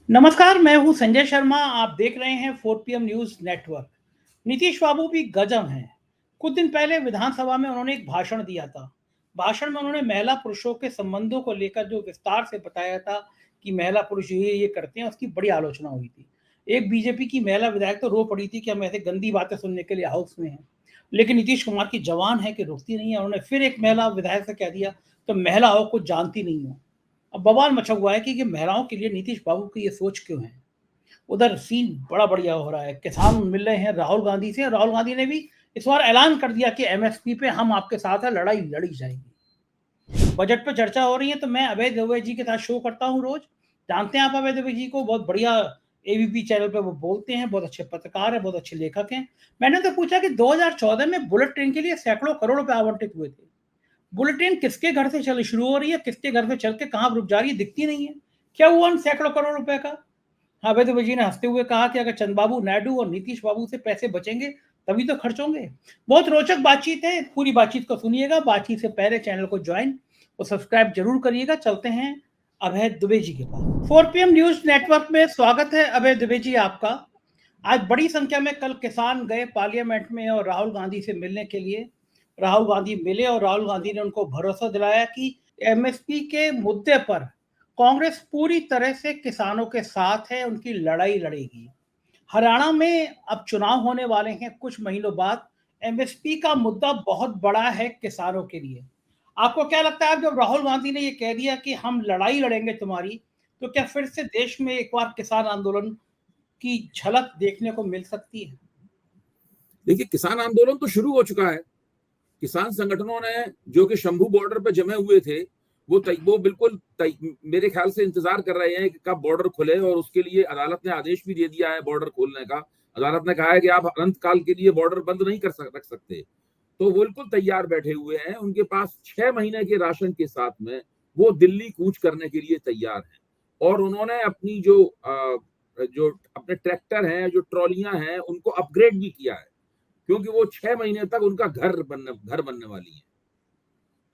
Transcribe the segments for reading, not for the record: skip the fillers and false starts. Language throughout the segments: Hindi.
नमस्कार, मैं हूं संजय शर्मा। आप देख रहे हैं 4 पीएम न्यूज नेटवर्क। नीतीश बाबू भी गजब हैं। कुछ दिन पहले विधानसभा में उन्होंने एक भाषण दिया था। भाषण में उन्होंने महिला पुरुषों के संबंधों को लेकर जो विस्तार से बताया था कि महिला पुरुष ये करते हैं, उसकी बड़ी आलोचना हुई थी। एक बीजेपी की महिला विधायक तो रो पड़ी थी कि हम ऐसे गंदी बातें सुनने के लिए हाउस में हैं। लेकिन नीतीश कुमार की जवान है कि रुकती नहीं है। उन्होंने फिर एक महिला विधायक से कह दिया, तो महिलाओं को जानती नहीं हो। अब बवाल मचा हुआ है कि ये महिलाओं के लिए नीतीश बाबू की ये सोच क्यों है। उधर सीन बड़ा बढ़िया हो रहा है। किसान मिल रहे हैं राहुल गांधी से। राहुल गांधी ने भी इस बार ऐलान कर दिया कि एमएसपी पे हम आपके साथ है, लड़ाई लड़ी जाएगी। बजट पे चर्चा हो रही है तो मैं अभय दुबे जी के साथ शो करता हूँ रोज। जानते हैं आप अभय दुबे जी को, बहुत बढ़िया एबीपी चैनल पे वो बोलते हैं, बहुत अच्छे पत्रकार है, बहुत अच्छे लेखक हैं। मैंने तो पूछा कि 2014 में बुलेट ट्रेन के लिए सैकड़ों करोड़ रुपए आवंटित हुए थे। बुलेट ट्रेन किसके घर से चल शुरू हो रही है, किसके घर से चल के कहाँ रुक जा रही है, दिखती नहीं है। क्या हुआ उन सैकड़ों करोड़ रुपए का। अवैध जी ने हंसते हुए कहा कि अगर चंद्रबाबू नायडू और नीतीश बाबू से पैसे बचेंगे तभी तो खर्च होंगे। बहुत रोचक बातचीत है, पूरी बातचीत को सुनिएगा। बातचीत से पहले चैनल को ज्वाइन और सब्सक्राइब जरूर करिएगा। चलते हैं अभय दुबे जी के पास। 4 पीएम न्यूज नेटवर्क में स्वागत है अभय दुबे जी आपका। आज बड़ी संख्या में कल किसान गए पार्लियामेंट में और राहुल गांधी से मिलने के लिए। राहुल गांधी मिले और राहुल गांधी ने उनको भरोसा दिलाया कि एमएसपी के मुद्दे पर कांग्रेस पूरी तरह से किसानों के साथ है, उनकी लड़ाई लड़ेगी। हरियाणा में अब चुनाव होने वाले हैं कुछ महीनों बाद। एमएसपी का मुद्दा बहुत बड़ा है किसानों के लिए। आपको क्या लगता है, जब राहुल गांधी ने ये कह दिया कि हम लड़ाई लड़ेंगे तुम्हारी, तो क्या फिर से देश में एक बार किसान आंदोलन की झलक देखने को मिल सकती है? देखिए, किसान आंदोलन तो शुरू हो चुका है। किसान संगठनों ने जो कि शंभू बॉर्डर पर जमे हुए थे, वो बिल्कुल मेरे ख्याल से इंतजार कर रहे हैं कि कब बॉर्डर खुले, और उसके लिए अदालत ने आदेश भी दे दिया है बॉर्डर खोलने का। अदालत ने कहा है कि आप अनंत काल के लिए बॉर्डर बंद नहीं रख सकते। तो वो बिल्कुल तैयार बैठे हुए हैं। उनके पास 6 महीने के राशन के साथ में वो दिल्ली कूच करने के लिए तैयार हैं। और उन्होंने अपनी जो अपने ट्रैक्टर हैं, जो ट्रॉलियां हैं, उनको अपग्रेड भी किया है, क्योंकि वो 6 महीने तक उनका घर बनने वाली है।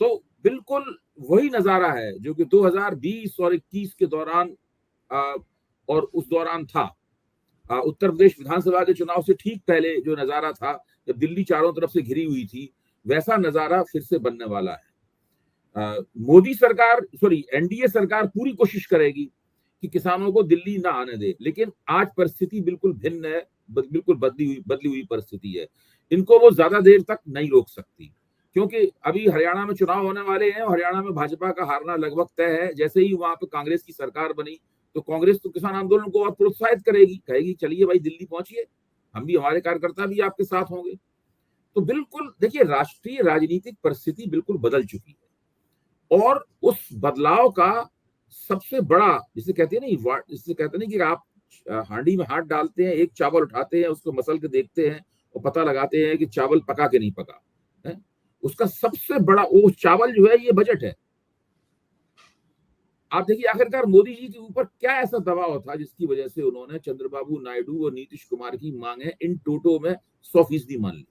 तो बिल्कुल वही नजारा है जो कि 2020 और 21 के दौरान आ, और उस दौरान था। उत्तर प्रदेश विधानसभा के चुनाव से ठीक पहले जो नजारा था, जब दिल्ली चारों तरफ से घिरी हुई थी, वैसा नजारा फिर से बनने वाला है। मोदी सरकार, सॉरी, एनडीए सरकार पूरी कोशिश करेगी कि किसानों को दिल्ली ना आने दे, लेकिन आज परिस्थिति बिल्कुल भिन्न है। बिल्कुल बदली हुई परिस्थिति है। इनको वो ज्यादा देर तक नहीं रोक सकती, क्योंकि अभी हरियाणा में चुनाव होने वाले हैं और हरियाणा में भाजपा का हारना लगभग तय है। जैसे ही वहां पर कांग्रेस की सरकार बनी, तो कांग्रेस तो किसान आंदोलन को और प्रोत्साहित करेगी, कहेगी चलिए भाई दिल्ली पहुंचिए, हम भी, हमारे कार्यकर्ता भी आपके साथ होंगे। तो बिल्कुल देखिए, राष्ट्रीय राजनीतिक परिस्थिति बिल्कुल बदल चुकी है। और उस बदलाव का सबसे बड़ा, जिसे कहते हैं ना, जिसे कहते हैं ना कि आप हांडी में हाथ डालते हैं, एक चावल उठाते हैं, उसको मसल के देखते हैं और पता लगाते हैं कि चावल पका के नहीं पका है। उसका सबसे बड़ा वो चावल जो है, ये बजट है। आप देखिए, आखिरकार मोदी जी के ऊपर क्या ऐसा दबाव था जिसकी वजह से उन्होंने चंद्रबाबू नायडू और नीतीश कुमार की मांगे इन टोटो में 100% मान ली।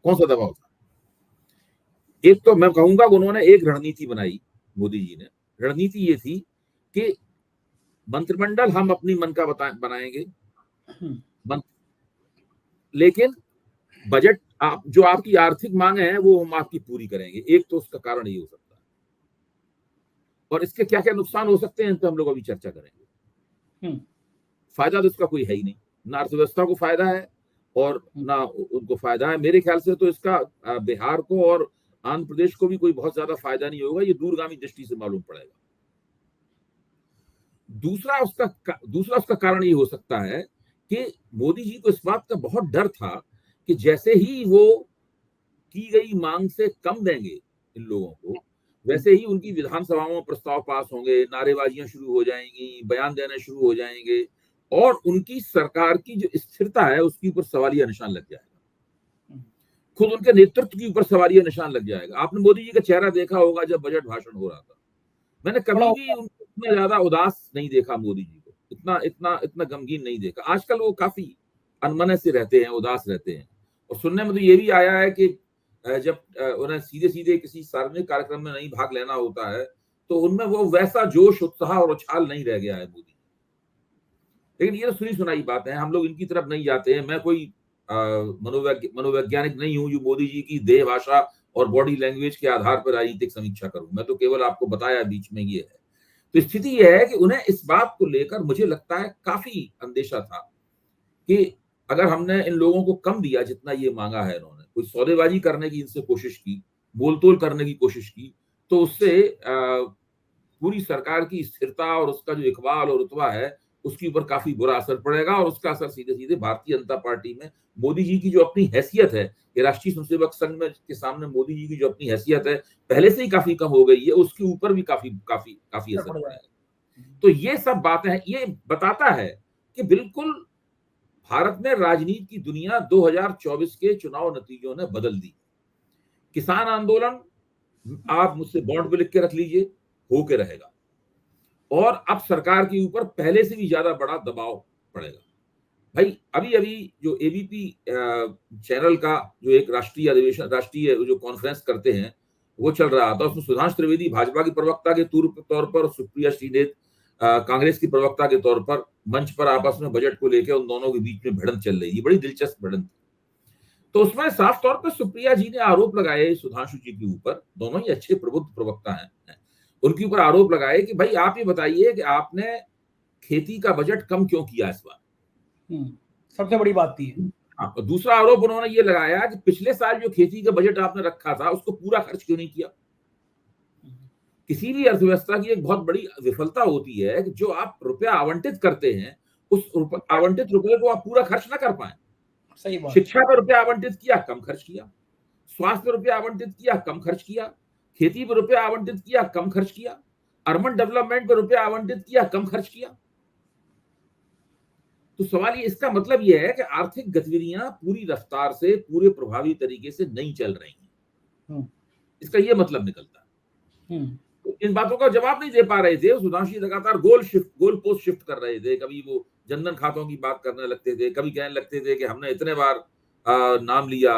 कौन सा दबाव था? एक तो मैं कहूंगा कि उन्होंने एक रणनीति बनाई, मोदी जी ने। रणनीति ये थी कि मंत्रिमंडल हम अपनी मन का बनाएंगे, लेकिन बजट जो आपकी आर्थिक मांगे हैं वो हम आपकी पूरी करेंगे। एक तो उसका कारण ये हो सकता है, और इसके क्या क्या नुकसान हो सकते हैं तो हम लोग अभी चर्चा करेंगे। फायदा तो इसका कोई है ही नहीं, ना अर्थव्यवस्था को फायदा है और ना उनको फायदा है। मेरे ख्याल से तो इसका बिहार को और आंध्र प्रदेश को भी कोई बहुत ज्यादा फायदा नहीं होगा, ये दूरगामी दृष्टि से मालूम पड़ेगा। दूसरा उसका कारण ये हो सकता है कि मोदी जी को इस बात का बहुत डर था कि जैसे ही वो की गई मांग से कम देंगे इन लोगों को, वैसे ही उनकी विधानसभाओं में प्रस्ताव पास होंगे, नारेबाजियां शुरू हो जाएंगी, बयान देने शुरू हो जाएंगे, और उनकी सरकार की जो स्थिरता है उसके ऊपर सवालिया निशान लग जाएगा। खुद उनके नेतृत्व के ऊपर सवालिया निशान लग जाएगा। आपने मोदी जी का चेहरा देखा होगा जब बजट भाषण हो रहा था। मैंने कभी भी उनको इतना ज्यादा उदास नहीं देखा, मोदी जी को इतना इतना इतना गमगीन नहीं देखा। आजकल वो काफी अनमने से रहते हैं, उदास रहते हैं। और सुनने में तो ये भी आया है कि जब उन्हें सीधे सीधे किसी सार्वजनिक कार्यक्रम में नहीं भाग लेना होता है, तो उनमें वो वैसा जोश, उत्साह और उछाल नहीं रह गया है मोदी। लेकिन ये तो सुनी सुनाई बात है, हम लोग इनकी तरफ नहीं जाते हैं। मैं कोई मनोवैज्ञानिक नहीं हूं जो मोदी जी की देह भाषा और बॉडी लैंग्वेज के आधार पर राजनीतिक समीक्षा करूं। मैं तो केवल आपको बताया बीच में ये है। तो स्थिति यह है कि उन्हें इस बात को लेकर मुझे लगता है काफी अंदेशा था कि अगर हमने इन लोगों को कम दिया जितना ये मांगा है, इन्होंने कोई सौदेबाजी करने की इनसे कोशिश की, बोलतोल करने की कोशिश की, तो उससे पूरी सरकार की स्थिरता और उसका जो इकबाल और रुतबा है उसके ऊपर काफी बुरा असर पड़ेगा। और उसका असर सीधे सीधे भारतीय जनता पार्टी में मोदी जी की जो अपनी हैसियत है, ये राष्ट्रीय स्वयंसेवक संघ में के सामने मोदी जी की जो अपनी हैसियत है पहले से ही काफी कम हो गई है, उसके ऊपर भी काफी काफी काफी असर पड़ेगा। तो ये सब बातें हैं, ये बताता है कि बिल्कुल भारत में राजनीति की दुनिया 2024 के चुनाव नतीजों ने बदल दी। किसान आंदोलन आप मुझसे बॉन्ड पे लिख के रख लीजिए, होके रहेगा। और अब सरकार के ऊपर पहले से भी ज्यादा बड़ा दबाव पड़ेगा। भाई अभी अभी जो एबीपी चैनल का जो एक राष्ट्रीय अधिवेशन, राष्ट्रीय जो कॉन्फ्रेंस करते हैं वो चल रहा था, उसमें सुधांशु त्रिवेदी भाजपा की प्रवक्ता के तौर पर और सुप्रिया श्रीनेत कांग्रेस की प्रवक्ता के तौर पर मंच पर आपस में बजट को लेकर उन दोनों के बीच में भिड़ंत चल रही है, बड़ी दिलचस्प भिड़ंत। तो उसमें साफ तौर पर सुप्रिया जी ने आरोप लगाए सुधांशु जी के ऊपर, दोनों ही अच्छे प्रबुद्ध प्रवक्ता हैं, उनके ऊपर आरोप लगाए कि भाई आप ये बताइए कि आपने खेती का बजट कम क्यों किया इस बार। सबसे बड़ी बात थी। हाँ, दूसरा आरोप उन्होंने ये लगाया कि पिछले साल जो खेती का बजट आपने रखा था उसको पूरा खर्च क्यों नहीं किया। किसी भी अर्थव्यवस्था की एक बहुत बड़ी विफलता होती है कि जो आप रुपया आवंटित करते हैं उस आवंटित रुपये को आप पूरा खर्च ना कर पाए। सही बात। शिक्षा पर रुपया आवंटित किया, कम खर्च किया। स्वास्थ्य पर रुपया आवंटित किया, कम खर्च किया। खेती पर रुपया आवंटित किया, कम खर्च किया। अर्बन डेवलपमेंट पर रुपया आवंटित किया, कम खर्च किया। तो सवाल ये, इसका मतलब ये है कि आर्थिक गतिविधियां पूरी रफ्तार से, पूरे प्रभावी तरीके से नहीं चल रही हैं। इसका ये मतलब निकलता है। तो इन बातों का जवाब नहीं दे पा रहे थे। सुधांशु लगातार गोल पोस्ट शिफ्ट कर रहे थे। कभी वो जनधन खातों की बात करने लगते थे, कभी कहने लगते थे कि हमने इतने बार नाम लिया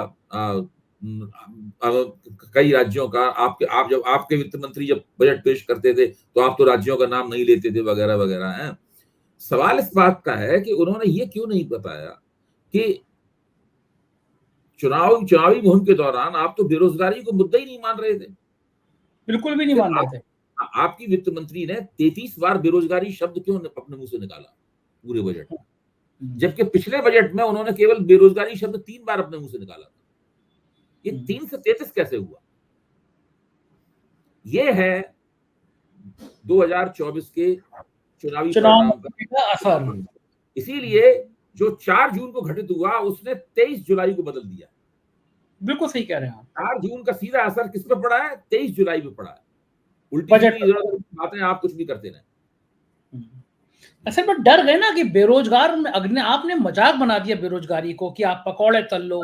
कई राज्यों का। जब आपके वित्त मंत्री जब बजट पेश करते थे तो आप तो राज्यों का नाम नहीं लेते थे, वगैरह वगैरह है। सवाल इस बात का है कि उन्होंने ये क्यों नहीं बताया कि चुनावी मुहिम के दौरान आप तो बेरोजगारी को मुद्दा ही नहीं मान रहे थे, बिल्कुल भी नहीं मान रहे थे। आपकी वित्त मंत्री ने 33 बार बेरोजगारी शब्द क्यों अपने मुंह से निकाला पूरे बजट में, जबकि पिछले बजट में उन्होंने केवल बेरोजगारी शब्द 3 बार अपने मुंह से निकाला था। ये 3 से 33 कैसे हुआ? ये है 2024 के चुनावी परिणाम का असर। इसीलिए जो 4 जून को घटित हुआ उसने 23 जुलाई को बदल दिया। बिल्कुल सही कह रहे हैं आप। 4 जून का सीधा असर किस पर पड़ा है? 23 जुलाई पे पड़ा है। उल्टी बातें आप कुछ भी करते रहे। असल में डर गए ना कि बेरोजगार आपने मजाक बना दिया बेरोजगारी को कि आप पकौड़े तल लो,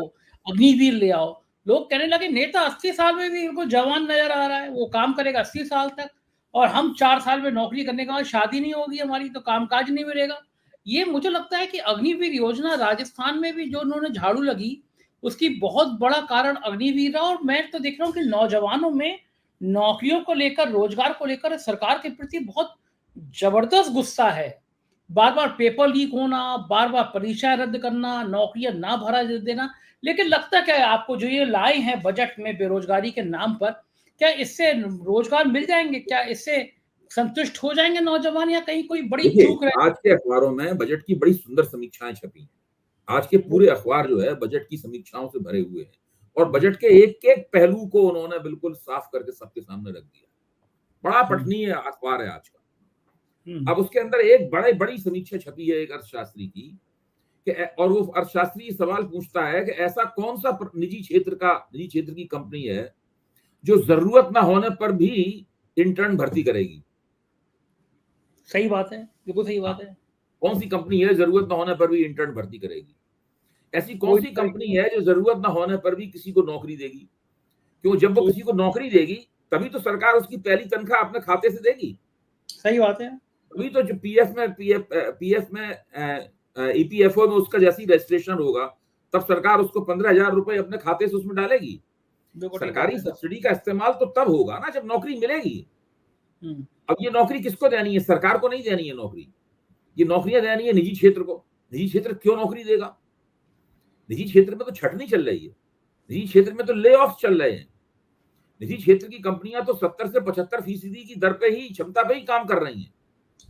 अग्निवीर ले आओ। लोग कहने लगे नेता 80 साल में भी इनको जवान नजर आ रहा है, वो काम करेगा 80 साल तक, और हम 4 साल में नौकरी करने के बाद शादी नहीं होगी हमारी तो कामकाज नहीं मिलेगा। ये मुझे लगता है कि अग्निवीर योजना राजस्थान में भी जो उन्होंने झाड़ू लगी उसकी बहुत बड़ा कारण अग्निवीर रहा। और मैं तो देख रहा हूँ कि नौजवानों में नौकरियों को लेकर, रोजगार को लेकर सरकार के प्रति बहुत जबरदस्त गुस्सा है। बार बार पेपर लीक होना, बार बार परीक्षा रद्द करना, नौकरियां ना भरा देना। लेकिन लगता क्या है आपको, जो ये लाए हैं बजट में बेरोजगारी के नाम पर, क्या इससे रोजगार मिल जाएंगे? क्या इससे संतुष्ट हो जाएंगे नौजवान, या कहीं कोई बड़ी चूक रहे? आज के अखबारों में बजट की बड़ी सुंदर समीक्षाएं छपी हैं। आज के पूरे अखबार जो है बजट की समीक्षाओं से भरे हुए हैं और बजट के एक एक पहलू को उन्होंने बिल्कुल साफ करके सबके सामने रख दिया। बड़ा पठनीय अखबार है आज का। अब उसके अंदर एक बड़ी समीक्षा छपी है एक अर्थशास्त्री की कि, और वो अर्थशास्त्री सवाल पूछता है कि ऐसा कौन सा निजी क्षेत्र की कंपनी है जो जरूरत ना होने पर भी इंटर्न भर्ती करेगी। सही बात है, बिल्कुल सही बात है। कौन सी कंपनी है जरूरत ना होने पर भी इंटर्न भर्ती करेगी? ऐसी कौन सी कंपनी है जो जरूरत ना होने पर भी किसी को नौकरी देगी? क्यों, जब वो किसी को नौकरी देगी तभी तो सरकार उसकी पहली तनख्वाह अपने खाते से देगी। सही बात है। अभी तो जो पीएफ में ईपीएफओ में उसका जैसी रजिस्ट्रेशन होगा तब सरकार उसको 15,000 रुपए अपने खाते से उसमें डालेगी। सरकारी सब्सिडी का इस्तेमाल तो तब होगा ना जब नौकरी मिलेगी। अब ये नौकरी किसको देनी है? सरकार को नहीं देनी है नौकरी, ये नौकरियां देनी है निजी क्षेत्र को। निजी क्षेत्र क्यों नौकरी देगा? निजी क्षेत्र में तो छटनी चल रही है, निजी क्षेत्र में तो ले ऑफ चल रहे हैं। निजी क्षेत्र की कंपनियां तो 70 से 75% की दर पे ही, क्षमता पे ही काम कर रही हैं।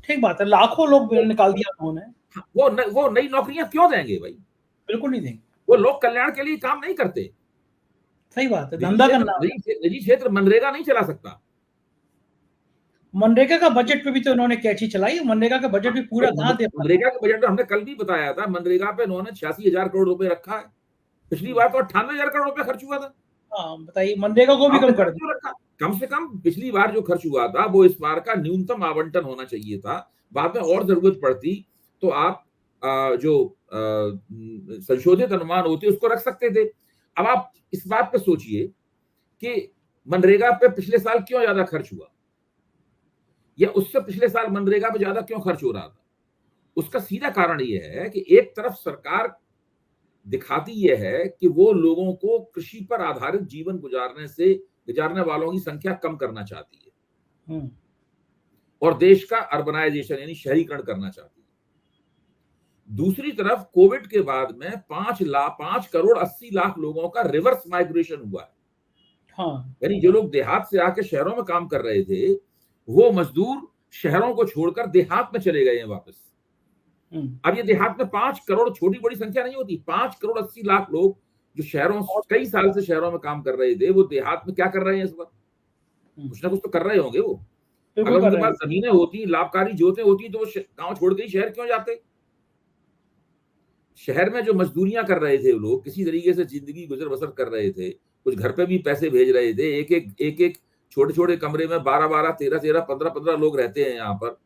ठीक बात है, लाखों लोग निकाल दिया उन्होंने। वो नई नौकरियां क्यों देंगे भाई? बिल्कुल नहीं देंगे। वो लोक कल्याण के लिए काम नहीं करते। सही बात है, धंधा करना। निजी क्षेत्र मनरेगा नहीं चला सकता। मनरेगा का बजट पे भी तो इन्होंने कैची चलाई, मनरेगा का बजट भी पूरा कहां दे। मनरेगा का बजट हमने कल भी बताया था, मनरेगा पे इन्होंने 86,000 करोड़ रुपए रखा है। पिछली बार तो 98,000 करोड़ रुपए खर्च हुआ था। हाँ बताइए, मनरेगा को भी कम कर दिया। कम से कम पिछली बार जो खर्च हुआ था वो इस बार का न्यूनतम आवंटन होना चाहिए था। बाद में और जरूरत पड़ती तो आप जो संशोधित अनुमान होते उसको रख सकते थे। अब आप इस बात पे सोचिए कि मनरेगा पे पिछले साल क्यों ज्यादा खर्च हुआ, या उससे पिछले साल मनरेगा पे ज्यादा क्यों खर्च हो रहा था? उसका सीधा कारण यह है कि एक तरफ सरकार दिखाती यह है कि वो लोगों को कृषि पर आधारित जीवन गुजारने वालों की संख्या कम करना चाहती है और देश का अर्बनाइजेशन यानी शहरीकरण करना चाहती है। दूसरी तरफ कोविड के बाद में 5 करोड़ 80 लाख लोगों का रिवर्स माइग्रेशन हुआ है। हाँ। यानी जो लोग देहात से आके शहरों में काम कर रहे थे, वो मजदूर शहरों को छोड़कर देहात में चले गए हैं वापस। अब ये देहात में 5 करोड़ छोटी बड़ी संख्या नहीं होती। 5 करोड़ 80 लाख लोग जो कई साल से शहरों में काम कर रहे थे, वो देहात में क्या कर रहे हैं इस वक्त? कुछ ना कुछ तो कर रहे होंगे वो। अगर उनके पास जमीनें होती, लाभकारी जोतें होती, तो वो गांव छोड़ के ही शहर क्यों जाते? शहर में जो मजदूरियां कर रहे थे लोग, किसी तरीके से जिंदगी गुजर बसर कर रहे थे, कुछ घर पे भी पैसे भेज रहे थे। एक छोटे छोटे कमरे में 12 13 15 लोग रहते हैं यहाँ पर,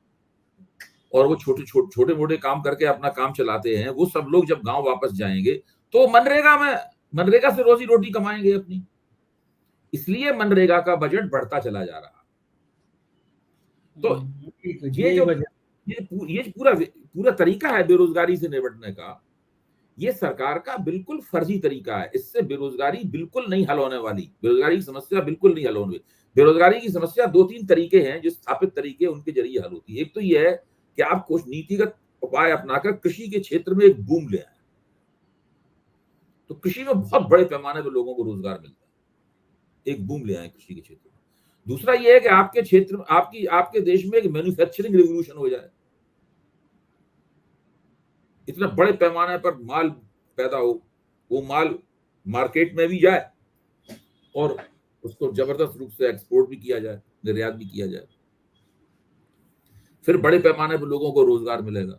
और वो छोटे मोटे काम करके अपना काम चलाते हैं। वो सब लोग जब गांव वापस जाएंगे तो मनरेगा से रोजी रोटी कमाएंगे अपनी। इसलिए मनरेगा का बजट बढ़ता चला जा रहा। तो ये पूरा तरीका है बेरोजगारी से निपटने का, ये सरकार का बिल्कुल फर्जी तरीका है। इससे बेरोजगारी बिल्कुल नहीं हल होने वाली। बेरोजगारी की समस्या बिल्कुल नहीं हल होने वाली। बेरोजगारी की समस्या 2-3 तरीके हैं जो स्थापित तरीके, उनके जरिए हल होती है। एक तो यह है कि आप कुछ नीतिगत उपाय अपनाकर कृषि के क्षेत्र में एक बूम ले आए, तो कृषि में बहुत बड़े पैमाने पर लोगों को रोजगार मिलता है। एक बूम ले आए कृषि के क्षेत्र में। दूसरा यह है कि आपके क्षेत्र में, आपके देश में एक मैन्युफैक्चरिंग रिवोल्यूशन हो जाए, इतना बड़े पैमाने पर माल पैदा हो, वो माल मार्केट में भी जाए और उसको जबरदस्त रूप से एक्सपोर्ट भी किया जाए, निर्यात भी किया जाए, फिर बड़े पैमाने पर लोगों को रोजगार मिलेगा।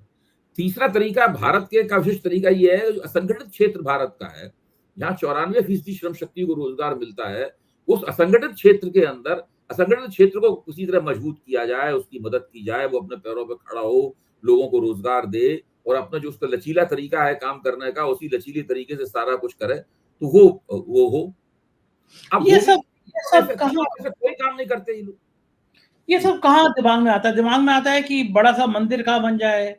तीसरा तरीका, भारत के का विशिष्ट तरीका यह है, जो असंगठित क्षेत्र भारत का है, जहां 94% श्रम शक्ति को रोजगार मिलता है, उस असंगठित क्षेत्र के अंदर असंगठित क्षेत्र को किसी तरह मजबूत किया जाए, उसकी मदद की जाए, वो अपने पैरों पर खड़ा हो, लोगों को रोजगार दे, और अपना जो उसका लचीला तरीका है काम करने का, उसी लचीले तरीके से सारा कुछ करे, तो वो हो। अब ये सब कोई काम नहीं करते ये लोग। ये सब कहाँ दिमाग में आता है? दिमाग में आता है कि बड़ा सा मंदिर कहाँ बन जाए,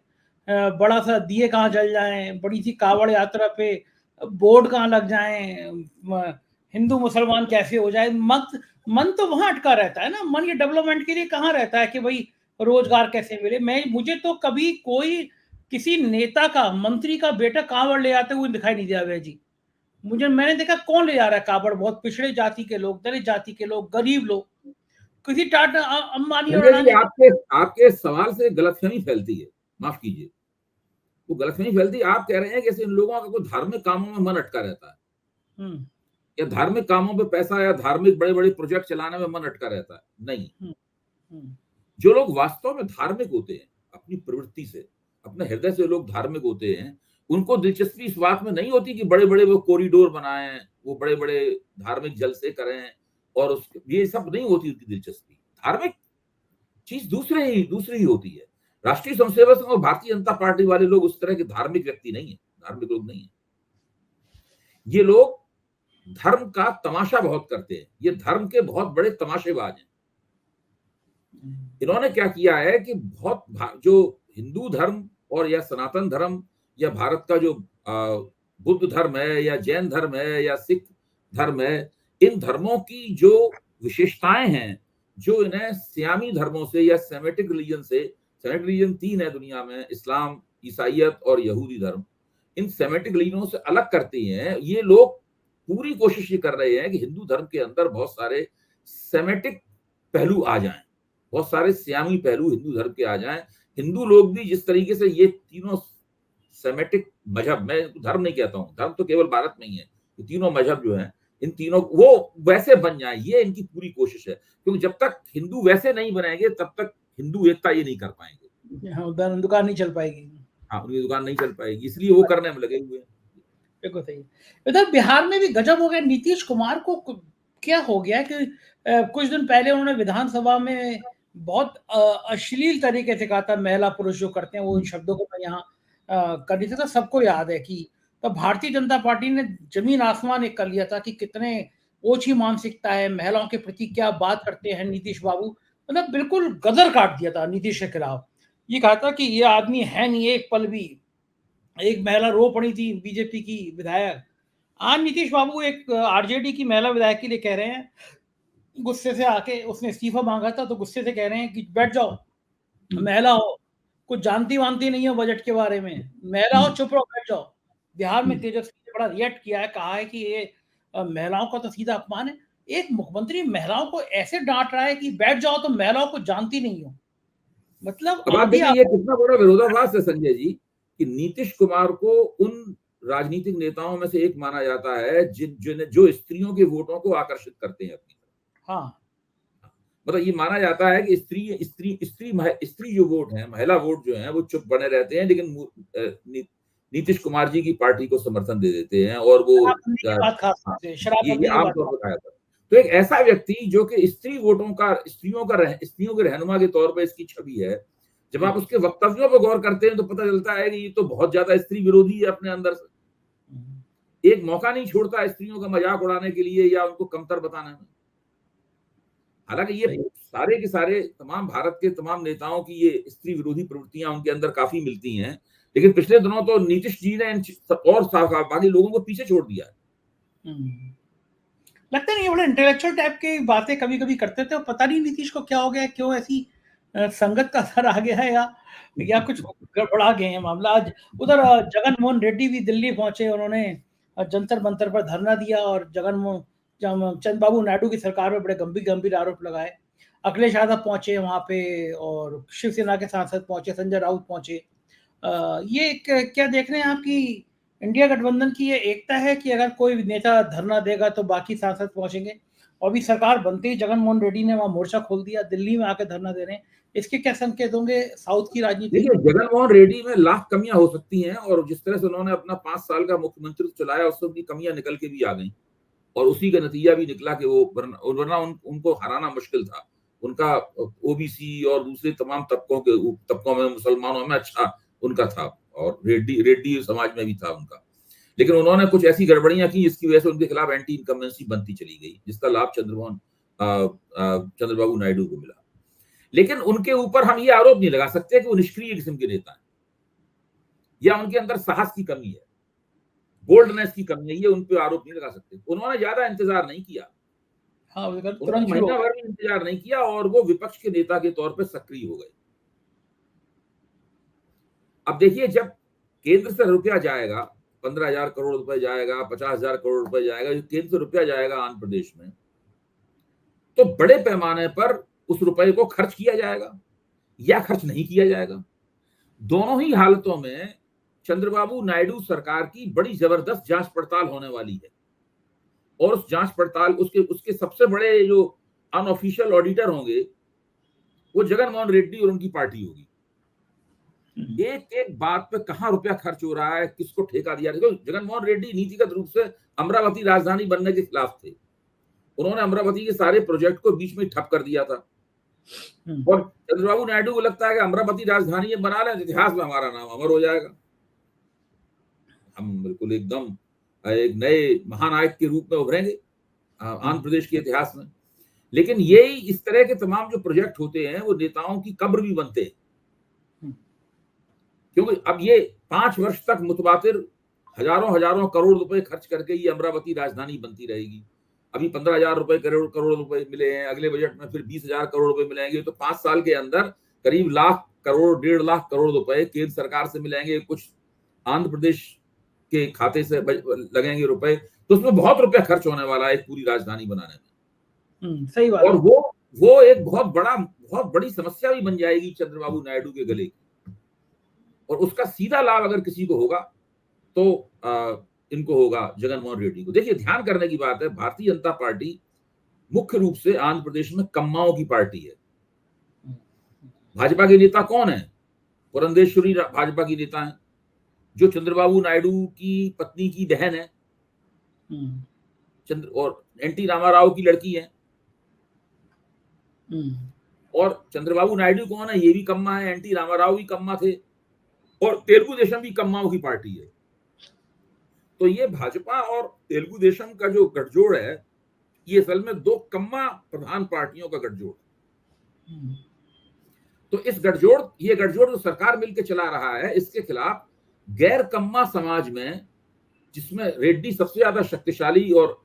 बड़ा सा दिए कहाँ जल जाए, बड़ी सी कावड़ यात्रा पे बोर्ड कहाँ लग जाए, हिंदू मुसलमान कैसे हो जाए। मन तो वहां अटका रहता है ना। मन ये डेवलपमेंट के लिए कहाँ रहता है कि भाई रोजगार कैसे मिले। मुझे तो कभी कोई किसी नेता का, मंत्री का बेटा कावड़ ले आते हुए दिखाई नहीं दिया भैया जी। मैंने देखा कौन ले जा रहा है कावड़? बहुत पिछड़े जाति के लोग, दलित जाति के लोग, गरीब लोग। किसी टाटा अंबानी और अडानी। आपके सवाल से गलतफहमी फैलती है, माफ कीजिए, वो गलतफहमी फैलती है। आप कह रहे हैं कि इन लोगों का कोई धार्मिक कामों में मन अटका रहता है, या धार्मिक कामों पे पैसा या धार्मिक बड़े बड़े प्रोजेक्ट चलाने में मन अटका रहता है। नहीं, जो लोग वास्तव में धार्मिक होते हैं, अपनी प्रवृत्ति से, अपने हृदय से लोग धार्मिक होते हैं, उनको दिलचस्पी इस बात में नहीं होती कि बड़े बड़े वो कॉरिडोर बनाएं, वो बड़े बड़े धार्मिक जलसे करें, और ये सब नहीं होती उनकी दिलचस्पी। धार्मिक चीज दूसरी ही होती है। राष्ट्रीय स्वयंसेवक संघ और भारतीय जनता पार्टी वाले लोग उस तरह के धार्मिक व्यक्ति नहीं है, धार्मिक लोग नहीं है। ये लोग धर्म का तमाशा बहुत करते हैं, ये धर्म के बहुत बड़े तमाशेबाज हैं। इन्होंने क्या किया है कि जो हिंदू धर्म और या सनातन धर्म या भारत का जो बुद्ध धर्म है या जैन धर्म है या सिख धर्म है, इन धर्मों की जो विशेषताएं हैं, जो इन्हें सियामी धर्मों से या सेमेटिक रिलीजन से सेमेटिक रिलीजन 3 है दुनिया में, इस्लाम, ईसाइयत और यहूदी धर्म। इन सेमेटिक रिलीजनों से अलग करते हैं ये लोग। पूरी कोशिश ये कर रहे हैं कि हिंदू धर्म के अंदर बहुत सारे सेमेटिक पहलू आ जाएं, बहुत सारे सियामी पहलू हिंदू धर्म के आ जाएं। हिंदू लोग भी जिस तरीके से ये तीनों सेमेटिक मजहब, मैं धर्म नहीं कहता हूँ, धर्म तो केवल भारत में ही है, ये तीनों मजहब जो है इन तीनों वो वैसे बन जाए, ये इनकी पूरी कोशिश है। क्योंकि जब तक हिंदू वैसे नहीं बनेंगे तब तक हिंदू एकता ये नहीं कर पाएंगे, दुकान नहीं चल पाएगी। हाँ, उनकी दुकान नहीं चल पाएगी, इसलिए वो करने में लगे हुए हैं। बिल्कुल सही। इधर बिहार में भी गजब हो गया, नीतीश कुमार को क्या हो गया कि कुछ दिन पहले उन्होंने विधानसभा में बहुत अश्लील तरीके से कहा था, महिला पुरुष जो करते हैं वो, इन शब्दों को मैं यहाँ कर नहीं सकता, सबको याद है कि तो भारतीय जनता पार्टी ने जमीन आसमान एक कर लिया था कि कितने ओछी मानसिकता है, महिलाओं के प्रति क्या बात करते हैं नीतीश बाबू, मतलब बिल्कुल गदर काट दिया था नीतीश के खिलाफ। ये कहा था कि ये आदमी है नहीं एक पल भी, एक महिला रो पड़ी थी बीजेपी की विधायक। आज नीतीश बाबू एक आरजेडी की महिला विधायक के लिए कह रहे हैं, गुस्से से आके उसने इस्तीफा मांगा था तो गुस्से से कह रहे हैं कि बैठ जाओ, महिला हो, कुछ जानती वानती नहीं हो बजट के बारे में, महिला हो, चुप रहो, बैठ जाओ। बिहार में तेजस्वी ने बड़ा रिएक्ट किया है, कहा है कि ये महिलाओं का तो सीधा अपमान है। एक मुख्यमंत्री महिलाओं को ऐसे डांट रहा है कि बैठ जाओ, तो महिलाओं को जानती नहीं हो, मतलब अब आप देखिए ये कितना बड़ा विरोधाभास है संजय जी, कि नीतीश कुमार को उन राजनीतिक नेताओं में से एक माना जाता है जो स्त्रियों के वोटों को आकर्षित करते हैं अपनी तरफ। हाँ, मतलब ये माना जाता है कि स्त्री जो वोट है, महिला वोट जो है वो चुप बने रहते हैं, लेकिन नीतीश कुमार जी की पार्टी को समर्थन दे देते हैं, और वो ये आमतौर पर कहा जाता है। तो एक ऐसा व्यक्ति जो कि स्त्री वोटों का, स्त्रियों के रहनुमा के तौर पर इसकी छवि है, जब आप उसके वक्तव्यों पर गौर करते हैं तो पता चलता है कि ये तो बहुत ज्यादा स्त्री विरोधी है अपने अंदर से। एक मौका नहीं छोड़ता स्त्रियों का मजाक उड़ाने के लिए या उनको कमतर बताने में। हालांकि ये सारे के सारे तमाम भारत के तमाम नेताओं की ये स्त्री विरोधी प्रवृत्तियां उनके अंदर काफी मिलती हैं, लेकिन पिछले दिनों तो नीतीश जी ने और बाकी लोगों को पीछे छोड़ दिया। लगता नहीं, बड़े इंटेलेक्चुअल टाइप की बातें कभी कभी करते थे, पता नहीं नीतीश को क्या हो गया, क्यों ऐसी संगत का असर आ गया है, या कुछ गड़बड़ा गए हैं मामला। आज उधर जगन मोहन रेड्डी भी दिल्ली पहुंचे, उन्होंने जंतर मंतर पर धरना दिया और चंद्रबाबू नायडू की सरकार में बड़े गंभीर आरोप लगाए। अखिलेश यादव पहुंचे वहां पे, और शिवसेना के सांसद पहुंचे, संजय राउत पहुंचे। ये क्या देख रहे हैं आपकी इंडिया गठबंधन की ये एकता है कि अगर कोई नेता धरना देगा तो बाकी सांसद पहुंचेंगे, और भी सरकार बनते ही जगन मोहन रेड्डी ने वहां मोर्चा खोल दिया, दिल्ली में आकर धरना दे रहे हैं, इसके क्या संकेत होंगे साउथ की राजनीति? देखिए, जगन मोहन रेड्डी में लाख कमियां हो सकती हैं, और जिस तरह से उन्होंने अपना 5 साल का मुख्यमंत्री चलाया उसमें भी कमियां निकल के भी आ गई, और उसी का नतीजा भी निकला कि वो वरना उनको हराना मुश्किल था। उनका ओबीसी और दूसरे तमाम तबकों में, मुसलमानों में अच्छा उनका था, और रेड्डी समाज में भी था उनका। लेकिन उन्होंने कुछ ऐसी गड़बड़ियां की जिसकी वजह से उनके खिलाफ एंटी इनकम्बेंसी बनती चली गई, जिसका लाभ चंद्रबाबू नायडू को मिला। लेकिन उनके ऊपर हम ये आरोप नहीं लगा सकते कि वो निष्क्रिय किस्म के नेता हैं, या उनके अंदर साहस की कमी है, बोल्डनेस की कमी है, ये उन पर आरोप नहीं लगा सकते। उन्होंने ज्यादा इंतजार नहीं किया, उन्होंने महीना भर भी इंतजार नहीं किया, और वो विपक्ष के नेता के तौर पर सक्रिय हो गए। अब देखिए, जब केंद्र से रुपया जाएगा, 15,000 करोड़ रुपए जाएगा, 50,000 करोड़ रुपए जाएगा, केंद्र से रुपया जाएगा आंध्र प्रदेश में, तो बड़े पैमाने पर उस रुपए को खर्च किया जाएगा या खर्च नहीं किया जाएगा। दोनों ही हालतों में चंद्रबाबू नायडू सरकार की बड़ी जबरदस्त जांच पड़ताल होने वाली है, और उस जांच पड़ताल उसके सबसे बड़े जो अनऑफिशियल ऑडिटर होंगे वो जगन मोहन रेड्डी और उनकी पार्टी होगी। एक एक बात पे कहां रुपया खर्च हो रहा है, किसको ठेका दिया। तो जगन मोहन रेड्डी नीतिगत रूप से अमरावती राजधानी बनने के खिलाफ थे, उन्होंने अमरावती के सारे प्रोजेक्ट को बीच में ठप कर दिया था, और चंद्रबाबू नायडू को लगता है कि अमरावती राजधानी बना लें, इतिहास में हमारा नाम अमर हो जाएगा, हम बिल्कुल एकदम एक नए महानायक के रूप में उभरेंगे आंध्र प्रदेश के इतिहास में। लेकिन यही इस तरह के तमाम जो प्रोजेक्ट होते हैं वो नेताओं की कब्र भी बनते हैं, क्योंकि अब ये 5 वर्ष तक मुतवातिर हजारों करोड़ रुपए खर्च करके ये अमरावती राजधानी बनती रहेगी। अभी 15,000 करोड़ रुपए मिले हैं, अगले बजट में फिर 20,000 करोड़ रुपए मिलेंगे, तो 5 साल के अंदर करीब लाख करोड़ 1.5 लाख करोड़ रुपए केंद्र सरकार से मिलेंगे, कुछ आंध्र प्रदेश के खाते से लगेंगे रुपए, तो उसमें बहुत रुपया खर्च होने वाला है एक पूरी राजधानी बनाने में। सही बात और है। वो एक बहुत बड़ी समस्या भी बन जाएगी चंद्रबाबू नायडू के गले की, और उसका सीधा लाभ अगर किसी को होगा तो इनको होगा, जगनमोहन रेड्डी को। देखिए, ध्यान करने की बात है, भारतीय जनता पार्टी मुख्य रूप से आंध्र प्रदेश में कम्माओं की पार्टी है। भाजपा के नेता कौन है? पुरंदेश्वरी भाजपा की नेता है, जो चंद्रबाबू नायडू की पत्नी की बहन है, और एनटी रामाराव की लड़की है। और चंद्रबाबू नायडू कौन है? ये भी कम्मा है, एनटी रामाराव भी कम्मा थे, और तेलुगु देशम भी कम्माओं की पार्टी है। तो ये भाजपा और तेलुगु देशम का जो गठजोड़ है, ये असल में दो कम्मा प्रधान पार्टियों का गठजोड़। तो ये गठजोड़ जो सरकार मिलकर चला रहा है, इसके खिलाफ गैर कम्मा समाज में, जिसमें रेड्डी सबसे ज्यादा शक्तिशाली और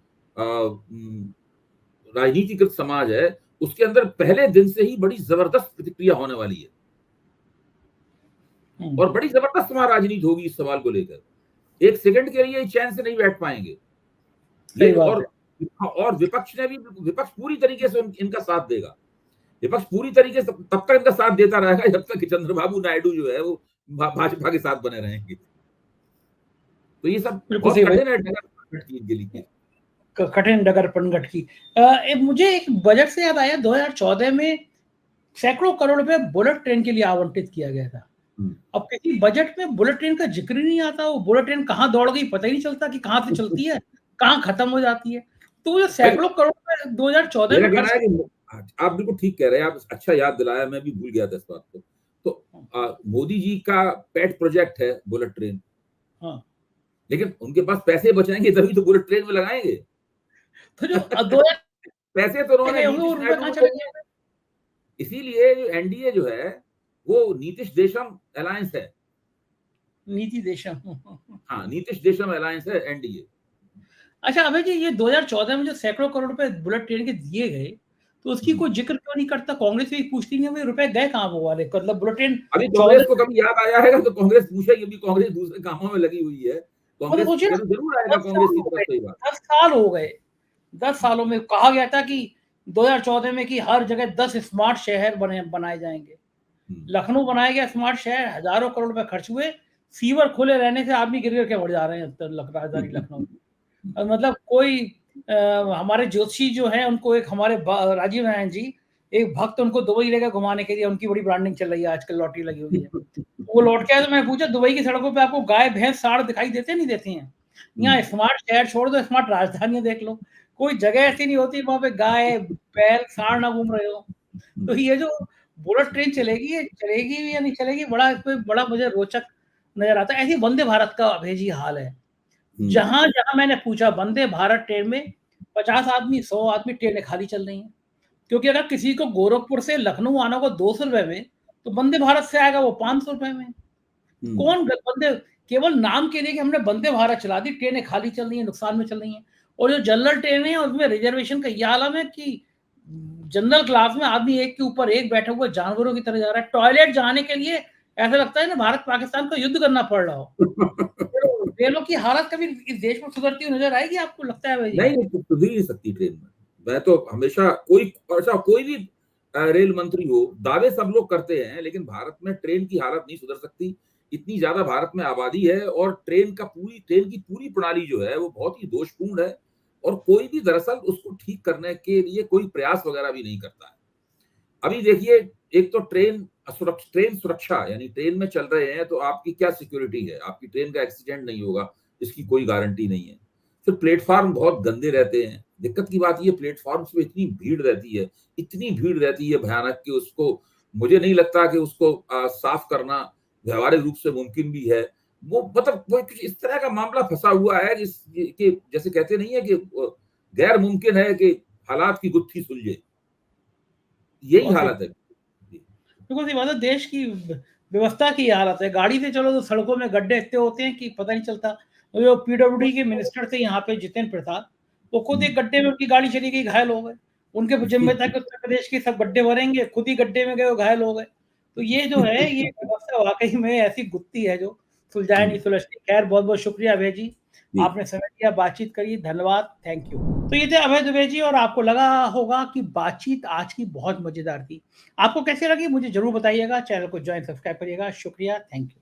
राजनीतिकृत समाज है, उसके अंदर पहले दिन से ही बड़ी जबरदस्त प्रतिक्रिया होने वाली है, और बड़ी जबरदस्त वहां राजनीति होगी इस सवाल को लेकर। एक सेकंड के लिए चैन से नहीं बैठ पाएंगे ये, और विपक्ष पूरी तरीके से इनका साथ देगा। विपक्ष पूरी तरीके से तब तक इनका साथ देता रहेगा जब तक कि चंद्रबाबू नायडू जो है वो भाजपा के साथ बने रहेंगे। तो ये सब बहुत कठिन है के लिए, कठिन डगर पनघट की। मुझे एक बजट से याद आया, 2014 में सैकड़ों करोड़ रुपए बुलेट ट्रेन के लिए आवंटित किया गया था। अब किसी बजट में बुलेट ट्रेन का जिक्र ही नहीं आता। वो बुलेट ट्रेन कहाँ दौड़ गई पता ही नहीं चलता कि कहाँ से चलती है, कहाँ खत्म हो जाती है। तो ये सैकड़ों करोड़ रुपए 2014 में आप बिल्कुल ठीक कह रहे हैं, आप अच्छा याद दिलाया, मैं भी भूल गया था इस बात को। तो मोदी जी का पेट प्रोजेक्ट है बुलेट ट्रेन। हाँ, लेकिन उनके पास पैसे बचाएंगे तभी तो बुलेट ट्रेन में लगाएंगे। तो जो पैसे तो उन्होंने, इसीलिए जो एनडीए जो है वो नीतीश देशम अलायंस है। हाँ, नीतीश देशम अलायंस है एनडीए। अच्छा अभय जी, ये 2014 में जो सैकड़ों करोड़ रुपए बुलेट ट्रेन के दिए गए, तो उसकी कोई जिक्र क्यों नहीं करता? कांग्रेस भी पूछती नहीं है रुपए गए कहाँ वो वाले, मतलब बुलेट ट्रेन। अभी कांग्रेस को कभी याद आया है तो कांग्रेस पूछेगी भी, कांग्रेस दूसरे कामों में लगी हुई है। कांग्रेस जरूर आएगा कांग्रेस की तरफ से। 10 साल हो गए, 10 सालों में कहा गया था कि 2014 में कि हर जगह 10 स्मार्ट शहर बनाए जाएंगे। लखनऊ बनाया गया स्मार्ट शहर, हजारों करोड़ रुपए खर्च हुए, सीवर खुले रहने से आदमी गिर के बढ़ जा रहे हैं राजधानी लखनऊ। मतलब कोई हमारे ज्योतिषी जो है, उनको एक हमारे राजीव नारायण जी, एक भक्त उनको दुबई लेकर घुमाने के लिए, उनकी बड़ी ब्रांडिंग चल रही है आजकल, लॉटरी लगी हुई है। वो लौट के आए तो मैं पूछा, दुबई की सड़कों पे आपको गाय भैंस साढ़ दिखाई देते नहीं देते हैं? यहाँ स्मार्ट शहर छोड़ दो, स्मार्ट राजधानियां देख लो, कोई जगह ऐसी नहीं होती वहां पे गाय बैल साढ़ ना घूम रहे हो। तो ये जो बुलेट ट्रेन चलेगी, ये चलेगी भी या नहीं चलेगी, बड़ा मुझे रोचक नजर आता है। ऐसी वंदे भारत का अभेजी हाल है। जहां जहां मैंने पूछा, वंदे भारत ट्रेन में 50 आदमी 100 आदमी ट्रेनें खाली चल रही हैं, क्योंकि अगर किसी को गोरखपुर से लखनऊ आना को 200 रुपए में, तो वंदे भारत से आएगा वो 500 रुपए में। कौन वंदे, केवल नाम के लिए कि हमने वंदे भारत चला दी, ट्रेनें खाली चल रही है, नुकसान में चल रही है। और जो जनरल ट्रेन है उसमें रिजर्वेशन का यह आलम है कि जनरल क्लास में आदमी एक के ऊपर एक बैठा हुआ जानवरों की तरह जा रहा है। टॉयलेट जाने के लिए ऐसा लगता है ना भारत पाकिस्तान को युद्ध करना पड़ रहा हो। रेलों की हालत कभी इस देश में सुधरती हुई नजर आएगी आपको लगता है? नहीं, सुधर नहीं सकती ट्रेन में। मैं तो हमेशा कोई भी रेल मंत्री हो, दावे सब लोग करते हैं, लेकिन भारत में ट्रेन की हालत नहीं सुधर सकती। इतनी ज्यादा भारत में आबादी है, और ट्रेन की पूरी प्रणाली जो है वो बहुत ही दोषपूर्ण है, और कोई भी दरअसल उसको ठीक करने के लिए कोई प्रयास वगैरह भी नहीं करता है। अभी देखिए, एक तो ट्रेन सुरक्षा, यानी ट्रेन में चल रहे हैं तो आपकी क्या सिक्योरिटी है? आपकी ट्रेन का एक्सीडेंट नहीं होगा, इसकी कोई गारंटी नहीं है। फिर प्लेटफॉर्म बहुत गंदे रहते हैं। दिक्कत की बात ये, प्लेटफॉर्म पे इतनी भीड़ रहती है भयानक, कि उसको, मुझे नहीं लगता कि उसको साफ करना व्यवहारिक रूप से मुमकिन भी है। वो मतलब वो कुछ इस तरह का मामला फंसा हुआ है कि जैसे कहते नहीं है कि गैर मुमकिन है कि हालात की गुत्थी सुलझे, यही हालत है। बिल्कुल सी बात है, देश की व्यवस्था की हालत है। गाड़ी से चलो तो सड़कों में गड्ढे इतने होते हैं कि पता नहीं चलता। जो पीडब्ल्यूडी के मिनिस्टर थे यहाँ पे, जितेंद्र प्रसाद, वो खुद एक गड्ढे में उनकी गाड़ी चली गई, घायल हो गए। उनके जिम्मे था कि उत्तर प्रदेश के सब गड्ढे भरेंगे, खुद ही गड्ढे में गए, घायल हो गए। तो ये जो है ये व्यवस्था वाकई में ऐसी गुत्थी है जो सुलझाए नहीं सुलझती। खैर बहुत बहुत शुक्रिया अभय जी, आपने समय दिया, बातचीत करी, धन्यवाद, थैंक यू। तो ये थे अभय दुबे जी, और आपको लगा होगा कि बातचीत आज की बहुत मजेदार थी। आपको कैसी लगी मुझे जरूर बताइएगा। चैनल को ज्वाइन सब्सक्राइब करिएगा। शुक्रिया, थैंक यू।